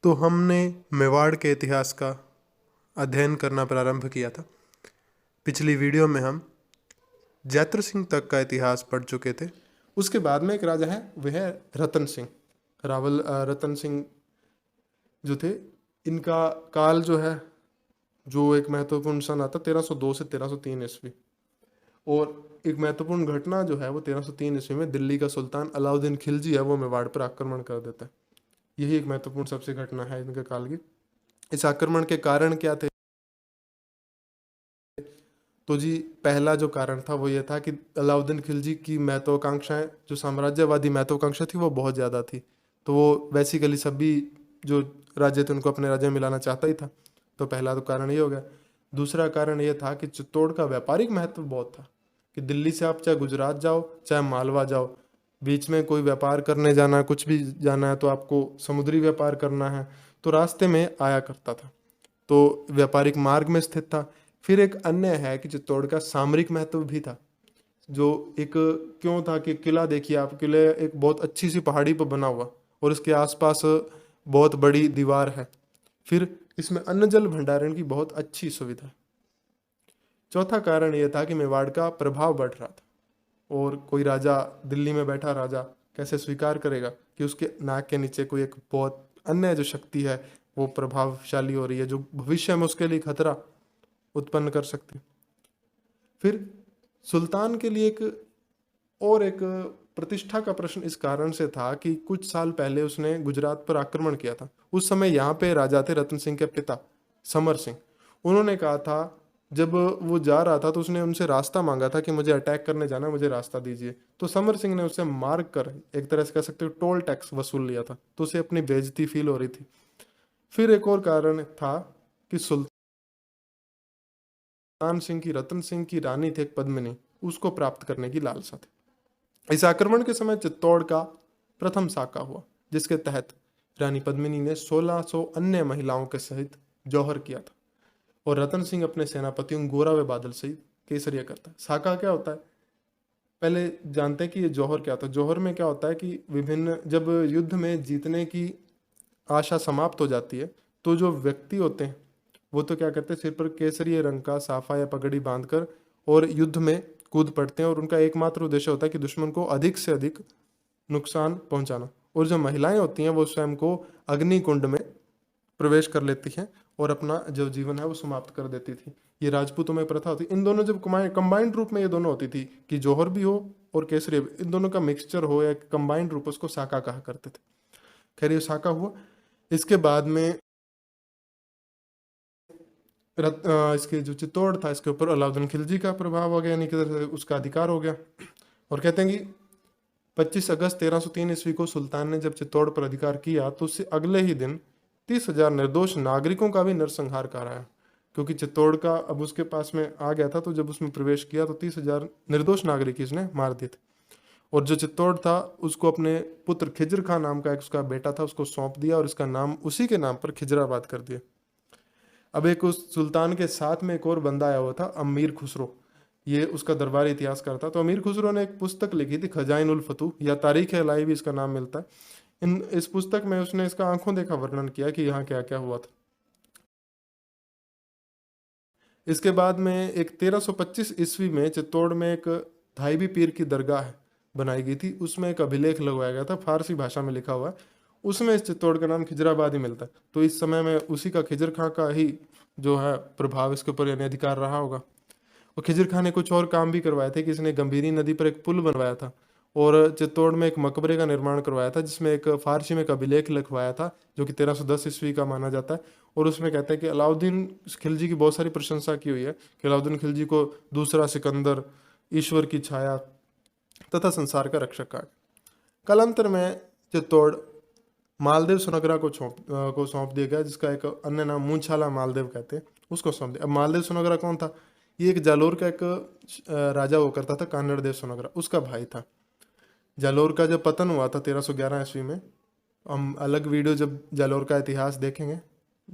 तो हमने मेवाड़ के इतिहास का अध्ययन करना प्रारंभ किया था। पिछली वीडियो में हम जैत्र सिंह तक का इतिहास पढ़ चुके थे। उसके बाद में एक राजा है, वह है रतन सिंह। रतन सिंह जो थे, इनका काल जो है, जो एक महत्वपूर्ण सन आता 1302 से 1303 ईस्वी। और एक महत्वपूर्ण घटना जो है वो 1303 ईस्वी में दिल्ली का सुल्तान अलाउद्दीन खिलजी है, वो मेवाड़ पर आक्रमण कर देता है। यही एक महत्वपूर्ण सबसे घटना है इनके काल की। इस आक्रमण के कारण क्या थे? तो जी, पहला जो कारण था वो ये था कि अलाउद्दीन खिलजी की महत्वाकांक्षाएं, जो साम्राज्यवादी महत्वाकांक्षा थी, वो बहुत ज़्यादा थी। तो वो बेसिकली सभी जो राज्य थे उनको अपने राज्य में मिलाना चाहता ही था। तो पहला तो कारण ये हो गया। दूसरा कारण ये था कि चित्तौड़ का व्यापारिक महत्व बहुत था, कि दिल्ली से आप चाहे गुजरात जाओ चाहे मालवा जाओ, बीच में कोई व्यापार करने जाना है, कुछ भी जाना है, तो आपको समुद्री व्यापार करना है तो रास्ते में आया करता था, तो व्यापारिक मार्ग में स्थित था। फिर एक अन्य है कि चित्तौड़ का सामरिक महत्व भी था। जो एक क्यों था कि किला देखिए आप, किले एक बहुत अच्छी सी पहाड़ी पर बना हुआ और इसके आसपास बहुत बड़ी दीवार है। फिर इसमें अन्न जल भंडारण की बहुत अच्छी सुविधा है। चौथा कारण यह था कि मेवाड़ का प्रभाव बढ़ रहा था, और कोई राजा, दिल्ली में बैठा राजा कैसे स्वीकार करेगा कि उसके नाक के नीचे कोई एक बहुत अन्य जो शक्ति है वो प्रभावशाली हो रही है, जो भविष्य में उसके लिए खतरा उत्पन्न कर सकती। फिर सुल्तान के लिए एक प्रतिष्ठा का प्रश्न इस कारण से था कि कुछ साल पहले उसने गुजरात पर आक्रमण किया था। उस समय यहाँ पे राजा थे रतन सिंह के पिता समर सिंह। उन्होंने कहा था, जब वो जा रहा था तो उसने उनसे रास्ता मांगा था कि मुझे अटैक करने जाना है, मुझे रास्ता दीजिए। तो समर सिंह ने उसे मार कर, एक तरह से कह सकते हो, टोल टैक्स वसूल लिया था। तो उसे अपनी बेइज्जती फील हो रही थी। फिर एक और कारण था कि सुल्तान सिंह की, रतन सिंह की रानी थी एक पद्मिनी, उसको प्राप्त करने की लालसा थी। इस आक्रमण के समय चित्तौड़ का प्रथम साका हुआ, जिसके तहत रानी पद्मिनी ने 1600 अन्य महिलाओं के सहित जौहर किया था, और रतन सिंह अपने सेनापतियों गोरा व बादल सहित केसरिया करता है। साका क्या होता है, पहले जानते हैं कि ये जौहर क्या होता है। जौहर में क्या होता है कि विभिन्न, जब युद्ध में जीतने की आशा समाप्त हो जाती है तो जो व्यक्ति होते हैं वो तो क्या करते हैं, सिर पर केसरी रंग का साफा या पगड़ी बांधकर और युद्ध में कूद पड़ते हैं, और उनका एकमात्र उद्देश्य होता है कि दुश्मन को अधिक से अधिक नुकसान पहुंचाना। और जो महिलाएं होती हैं वो स्वयं को अग्नि कुंड में प्रवेश कर लेती हैं और अपना जो जीवन है वो समाप्त कर देती थी। ये राजपूतों में प्रथा होती। इन दोनों जब कंबाइंड रूप में ये दोनों होती थी कि जौहर भी हो और केसरी, इन दोनों का मिक्सचर हो या कंबाइंड रूप, उसको साका कहा करते थे। खैर, ये साका हुआ। इसके बाद में इसके जो चित्तौड़ था, इसके ऊपर अलाउद्दीन खिलजी का प्रभाव हो गया, यानी कि उसका अधिकार हो गया। और कहते हैं कि 25 अगस्त 1303 ईस्वी को सुल्तान ने जब चित्तौड़ पर अधिकार किया तो उससे अगले ही दिन 30,000 निर्दोष नागरिकों का भी नरसंहार कराया, क्योंकि चित्तौड़ का अब उसके पास में आ गया था। तो जब उसमें प्रवेश किया तो 30,000 निर्दोष नागरिक इसने मार दिए थे। और जो चित्तौड़ था उसको अपने पुत्र खिजर खां नाम का एक उसका बेटा था, उसको सौंप दिया, और इसका नाम उसी के नाम पर खिजराबाद कर दिया। अब एक उस सुल्तान के साथ में एक और बंदा आया हुआ था, अमीर खुसरो। ये उसका दरबारी इतिहासकार था। तो अमीर खुसरो ने एक पुस्तक लिखी थी, खजाइन उल फतूह, या तारीख अलाई भी इसका नाम मिलता है। इस पुस्तक में उसने इसका आंखों देखा वर्णन किया कि यहाँ क्या क्या हुआ था। इसके बाद में एक 1325 ईस्वी में चित्तौड़ में एक धाईबी पीर की दरगाह बनाई गई थी। उसमें एक अभिलेख लगवाया गया था, फारसी भाषा में लिखा हुआ है। उसमें इस चित्तौड़ का नाम खिजराबाद ही मिलता है। तो इस समय में उसी का, खिजर खां का ही जो है प्रभाव इसके ऊपर, यानी अधिकार रहा होगा। और खिजर खां ने कुछ और काम भी करवाए थे कि इसने गंभीरी नदी पर एक पुल बनवाया था, और चित्तौड़ में एक मकबरे का निर्माण करवाया था, जिसमें एक फारसी में एक अभिलेख लिखवाया था जो कि 1310 ईस्वी का माना जाता है। और उसमें कहते हैं कि अलाउद्दीन खिलजी की बहुत सारी प्रशंसा की हुई है, कि अलाउद्दीन खिलजी को दूसरा सिकंदर, ईश्वर की छाया तथा संसार का रक्षक कहा। कालांतर में चित्तौड़ मालदेव सोनगरा को सौंप दिया गया, जिसका एक अन्य नाम मूंछाला मालदेव कहते हैं, उसको सौंप दिया। अब मालदेव सोनगरा कौन था? ये एक जालोर का एक राजा हुआ करता था, कान्नड़ देव सोनगरा, उसका भाई था। जालोर का जब पतन हुआ था 1311 ईस्वी में, हम अलग वीडियो जब जालोर का इतिहास देखेंगे,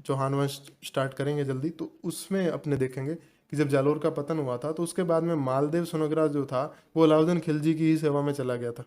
चौहान वंश स्टार्ट करेंगे जल्दी, तो उसमें अपने देखेंगे कि जब जालोर का पतन हुआ था तो उसके बाद में मालदेव सोनगरा जो था वो अलाउद्दीन खिलजी की ही सेवा में चला गया था।